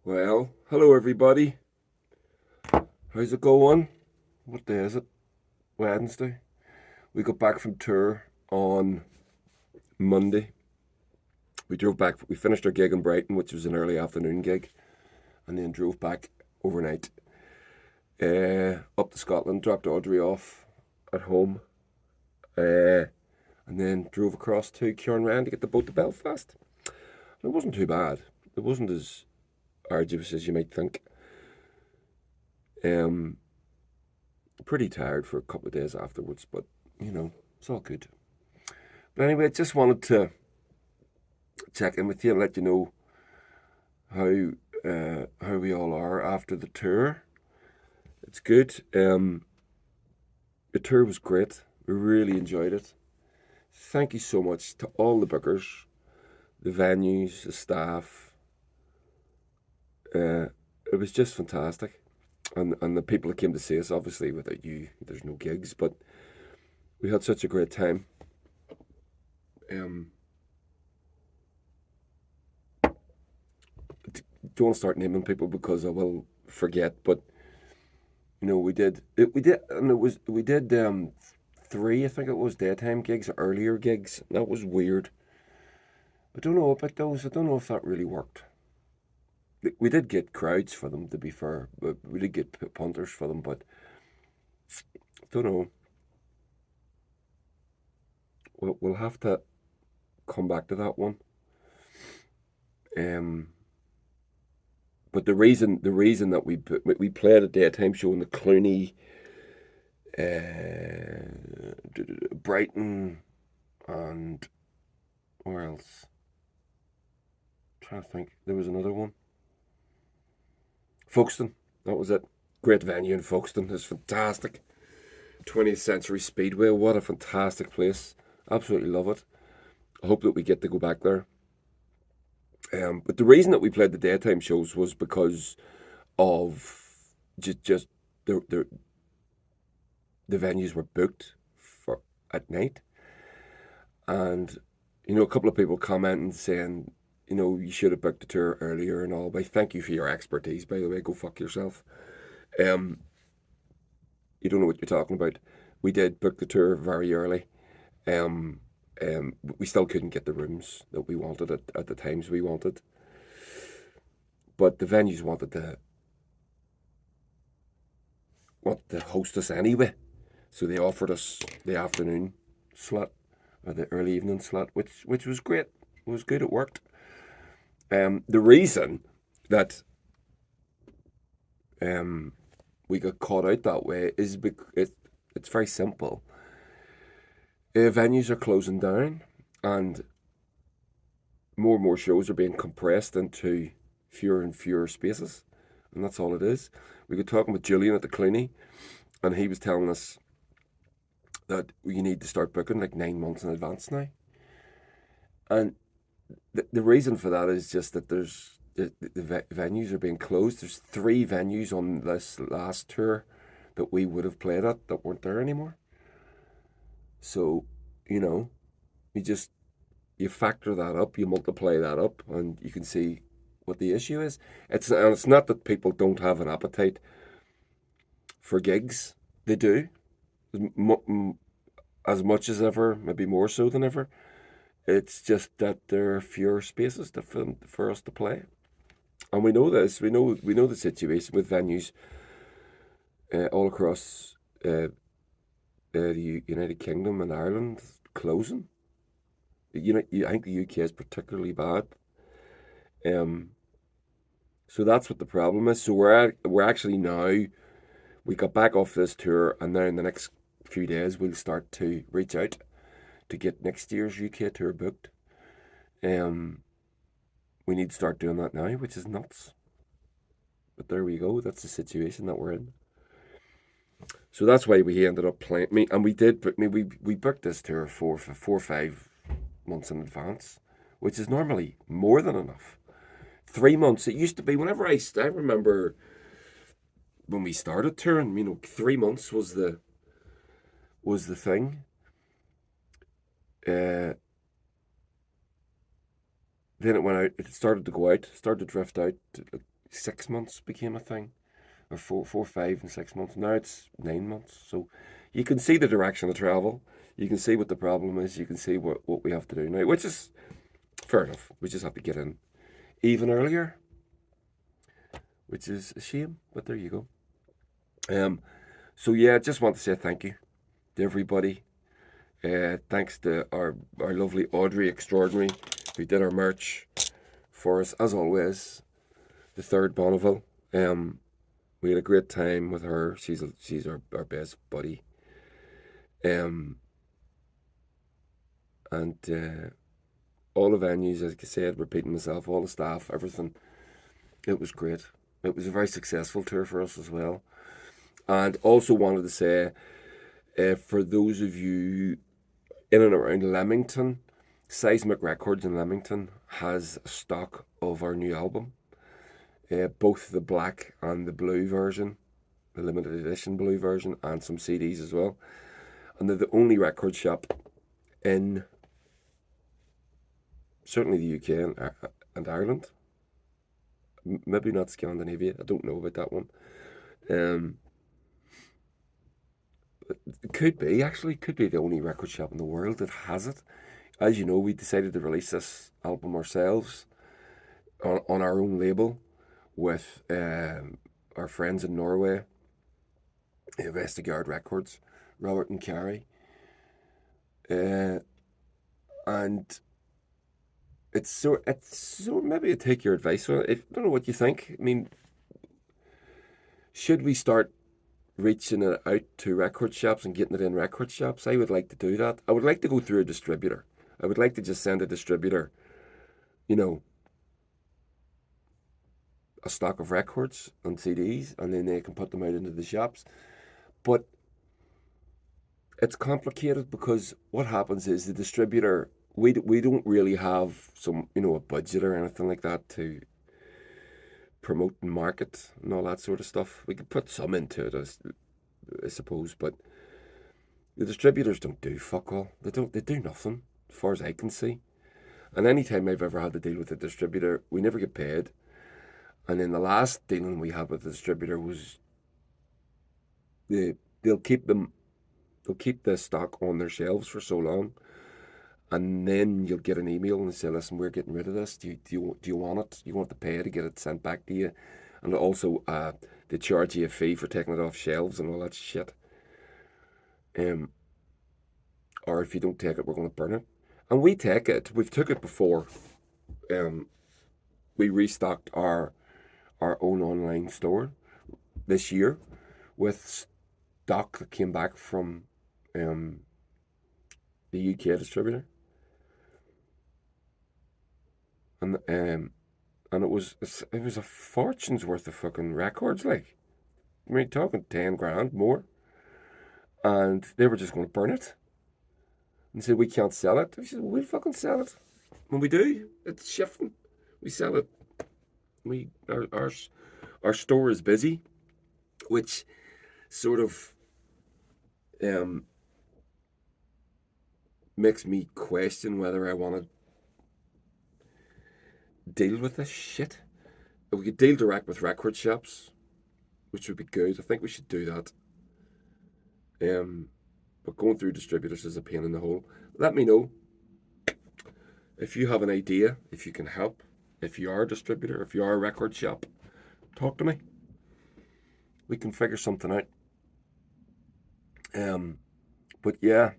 Well, hello everybody. How's it going? What day is it? Wednesday. We got back from tour on Monday. We drove back. We finished our gig in Brighton, which was an early afternoon gig, and then drove back overnight up to Scotland. Dropped Audrey off at home, uh, and then drove across to Rand to get the boat to Belfast. And it wasn't too bad. It wasn't as arduous as you might think. Um, Pretty tired for a couple of days afterwards, but it's all good. But anyway, I just wanted to check in with you and let you know how we all are after the tour. It's good. The tour was great. We really enjoyed it. Thank you so much to all the bookers, the venues, the staff. Uh, it was just fantastic, and the people that came to see us. Obviously, without you, there's no gigs, but we had such a great time. Um, don't want to start naming people because I will forget, but we did three, I think it was, daytime gigs, earlier gigs. That was weird. I don't know about those. I don't know if that really worked. We did get crowds for them, to be fair. But we did get punters for them, but I don't know. We'll have to come back to that one. Um, but the reason that we played a daytime show in the Clooney, Brighton, and where else? I'm trying to think. There was another one. Folkestone. That was it. Great venue in Folkestone. It's fantastic. 20th Century Speedway. What a fantastic place. Absolutely love it. I hope that we get to go back there. But the reason that we played the daytime shows was because of just the the, the venues were booked for at night, and a couple of people commenting saying, you should have booked the tour earlier and all. But thank you for your expertise, by the way. Go fuck yourself. Um, you don't know what you're talking about. We did book the tour very early. Um, we still couldn't get the rooms that we wanted at the times we wanted, but the venues wanted to host us anyway, so they offered us the afternoon slot or the early evening slot, which was great. It was good. It worked. The reason that we got caught out that way is because it's very simple. Venues are closing down, and more shows are being compressed into fewer and fewer spaces, and that's all it is. We got talking with Julian at the Clooney, and he was telling us that you need to start booking like 9 months in advance now. And the reason for that is just that the venues are being closed. There's three venues on this last tour that we would have played at that weren't there anymore. So, you know, you just you factor that up, you multiply that up, and you can see what the issue is. It's not that people don't have an appetite for gigs; they do, as much as ever, maybe more so than ever. It's just that there are fewer spaces for us to play, and we know this. We know the situation with venues all across the United Kingdom and Ireland closing. I think the UK is particularly bad. Um, so that's what the problem is. So we're actually now we got back off this tour, and now in the next few days we'll start to reach out to get next year's UK tour booked. Um, we need to start doing that now, which is nuts. But there we go. That's the situation that we're in. So that's why we ended up playing. And we did, but we booked this tour for 4 or 5 months in advance, which is normally more than enough. 3 months. It used to be whenever I remember when we started touring. 3 months was the thing. Uh, then it went out. It started to go out. Started to drift out. Like 6 months became a thing, or 4, 5, and 6 months. Now it's 9 months. So you can see the direction of travel. You can see what the problem is. You can see what we have to do now, which is fair enough. We just have to get in even earlier, which is a shame, but there you go. So yeah, just want to say thank you to everybody. Thanks to our lovely Audrey Extraordinary, who did our merch for us, as always. The third Bonneville. We had a great time with her. She's our best buddy. And all the venues, as I said, repeating myself, all the staff, everything. It was great. It was a very successful tour for us as well. And also wanted to say, for those of you in and around Leamington, Seismic Records in Leamington has stock of our new album, both the black and the blue version, the limited edition blue version, and some CDs as well. And they're the only record shop in certainly the UK and Ireland. Maybe not Scandinavia. I don't know about that one. Um, it could be actually. Could be the only record shop in the world that has it. As you know, we decided to release this album ourselves on our own label with our friends in Norway, Vestigard Records, Robert and Carrie, and it's so maybe I take your advice on it. I don't know what you think. I mean, should we start reaching it out to record shops and getting it in record shops? I would like to do that. I would like to go through a distributor. I would like to just send a distributor, you know, a stock of records and CDs, and then they can put them out into the shops. But it's complicated because what happens is the distributor, we don't really have some, a budget or anything like that to promote and market and all that sort of stuff. We could put some into it, I suppose, but the distributors don't do fuck all. They do nothing, as far as I can see. And any time I've ever had to deal with a distributor, we never get paid. And then the last dealing we had with the distributor was they'll keep the stock on their shelves for so long, and then you'll get an email and say, "Listen, we're getting rid of this. Do you want it? You want to pay to get it sent back to you?" And also, they charge you a fee for taking it off shelves and all that shit. Or if you don't take it, we're going to burn it. And we take it. We've took it before. We restocked our own online store this year with stock that came back from the UK distributor, and it was a fortune's worth of fucking records. Like, I mean, talking 10 grand more, and they were just going to burn it and said we can't sell it. I said we'll fucking sell it. When we do, it's shifting. We sell it. Our store is busy, which sort of makes me question whether I want to deal with this shit. If we could deal direct with record shops, which would be good. I think we should do that. But going through distributors is a pain in the hole. Let me know if you have an idea, if you can help, if you are a distributor, if you are a record shop. Talk to me. We can figure something out. But yeah,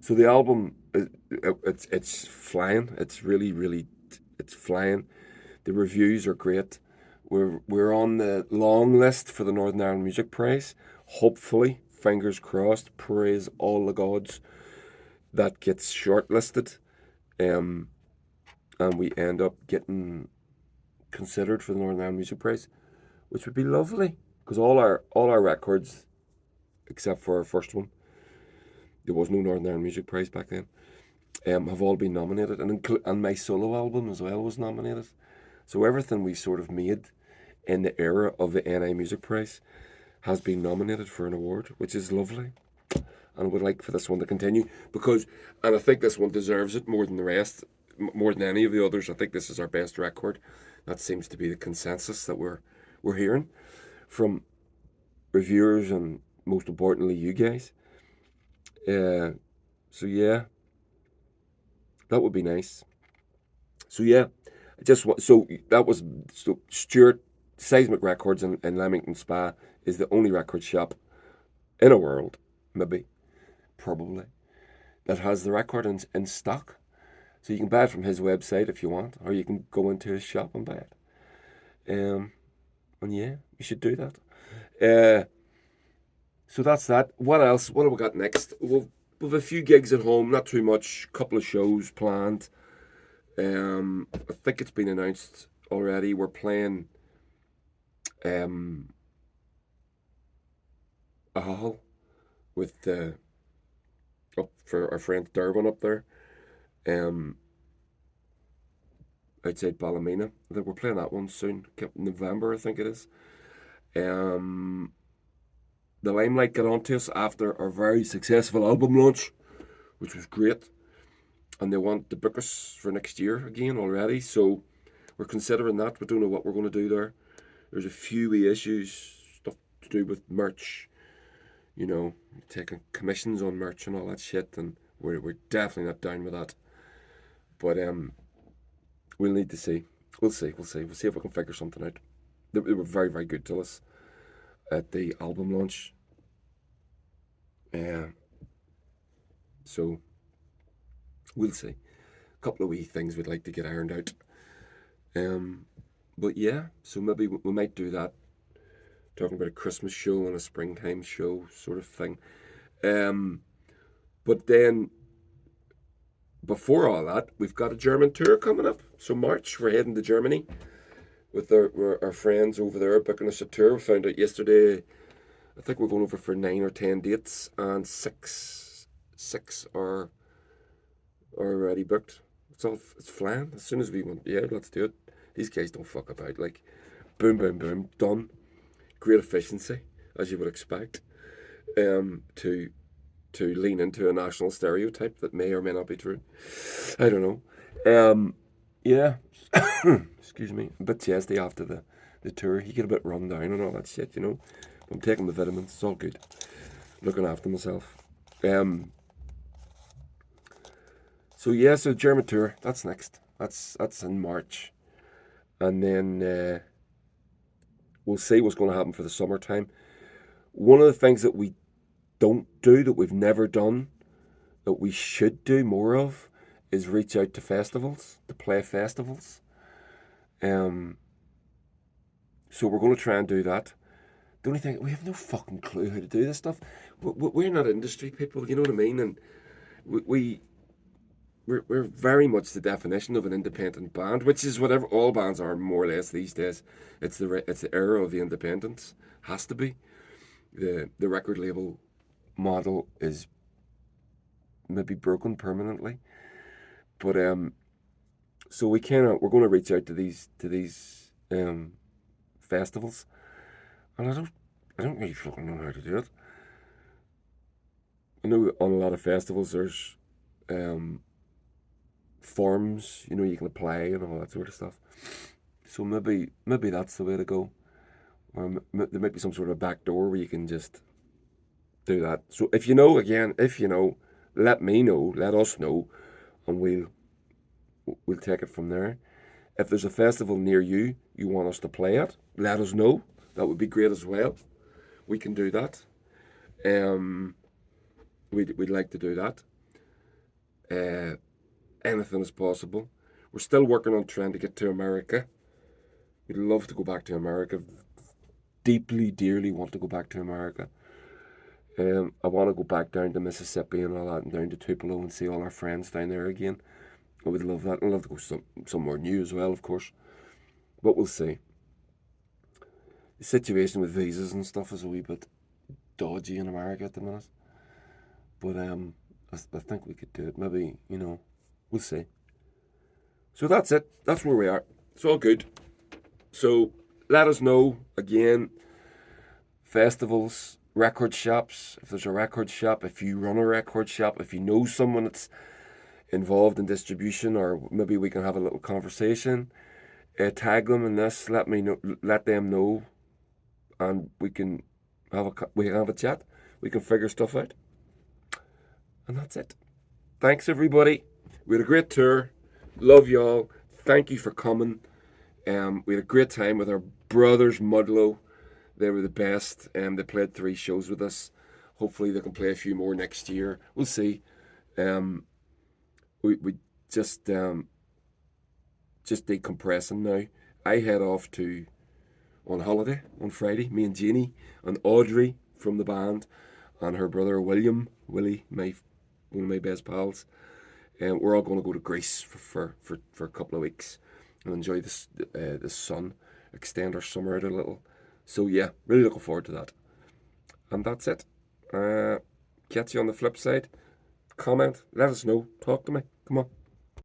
so the album, it's flying. It's really it's flying. The reviews are great. We're on the long list for the Northern Ireland Music Prize. Hopefully, fingers crossed, praise all the gods, that gets shortlisted, and we end up getting considered for the Northern Ireland Music Prize, which would be lovely because all our records, except for our first one, there was no Northern Ireland Music Prize back then, have all been nominated, and my solo album as well was nominated. So everything we sort of made in the era of the NI Music Prize has been nominated for an award, which is lovely. And I would like for this one to continue and I think this one deserves it more than the rest, more than any of the others. I think this is our best record. That seems to be the consensus that we're hearing from reviewers and most importantly you guys. Uh, so yeah, that would be nice. So yeah, so that was so Stuart Seismic Records in Leamington Spa is the only record shop in the world, maybe, probably, that has the record in stock. So you can buy it from his website if you want, or you can go into his shop and buy it. And yeah, you should do that. Uh, so that's that. What else? What have we got next? We've a few gigs at home, not too much. Couple of shows planned. I think it's been announced already. We're playing um, a hall with up for our friend Derwin up there, um, outside Ballymena. I think we're playing that one soon. November, I think it is. Um, the Limelight got onto us after our very successful album launch, which was great, and they want to book us for next year again already. So we're considering that. We don't know what we're going to do there. There's a few wee issues, stuff to do with merch, taking commissions on merch and all that shit, and we're definitely not down with that. But we'll need to see. We'll see if we can figure something out. They were very, very good to us at the album launch. Uh, so we'll see. A couple of wee things we'd like to get ironed out. Um, but yeah, so maybe we might do that. Talking about a Christmas show and a springtime show sort of thing. Um, but then before all that, we've got a German tour coming up. So March, we're heading to Germany with our friends over there booking us a tour. We found out yesterday. I think we're going over for 9 or 10 dates, and six are already booked. It's flying. As soon as we want, yeah, let's do it. These guys don't fuck about. Like, boom, boom, boom, done. Great efficiency, as you would expect. To lean into a national stereotype that may or may not be true. I don't know. Yeah. Excuse me. A bit chesty after the tour. You get a bit run down and all that shit. I'm taking the vitamins. It's all good. Looking after myself. So yeah, so German tour. That's next. That's in March, and then we'll see what's going to happen for the summertime. One of the things that we don't do, that we've never done, that we should do more of, is reach out to festivals, to play festivals. Um, so we're going to try and do that. The only thing, we have no fucking clue how to do this stuff. We're not industry people, you know what I mean? And we we're very much the definition of an independent band, which is whatever all bands are more or less these days. It's the era of the independence. Has to be. The record label model is maybe broken permanently, but so we're going to reach out to these festivals, and I don't really fucking know how to do it. I know on a lot of festivals there's um forms, you can apply and all that sort of stuff. So maybe that's the way to go. Or there might be some sort of back door where you can just do that. So if you know, let me know, let us know, and we'll take it from there. If there's a festival near you want us to play at, let us know. That would be great as well. We can do that. Um, we'd like to do that. Uh, anything is possible. We're still working on trying to get to America. We'd love to go back to America. Deeply, dearly want to go back to America. I want to go back down to Mississippi and all that, and down to Tupelo and see all our friends down there again. I would love that. I'd love to go somewhere new as well, of course. But we'll see. The situation with visas and stuff is a wee bit dodgy in America at the minute. But I think we could do it. Maybe we'll see. So that's it. That's where we are. It's all good. So let us know again. Festivals, record shops. If there's a record shop, if you run a record shop, if you know someone that's involved in distribution, or maybe we can have a little conversation. tag them in this. Let me know. Let them know, and we can have a chat. We can figure stuff out, and that's it. Thanks everybody. We had a great tour. Love y'all. Thank you for coming. We had a great time with our brothers Mudlow. They were the best. They played 3 shows with us. Hopefully they can play a few more next year. We'll see. Um, we just decompressing now. I head off to on holiday on Friday. Me and Jeannie and Audrey from the band and her brother Willie, one of my best pals. And we're all going to go to Greece for a couple of weeks and enjoy the sun, extend our summer out a little. So yeah, really looking forward to that. And that's it. Catch you on the flip side. Comment, let us know, talk to me. Come on.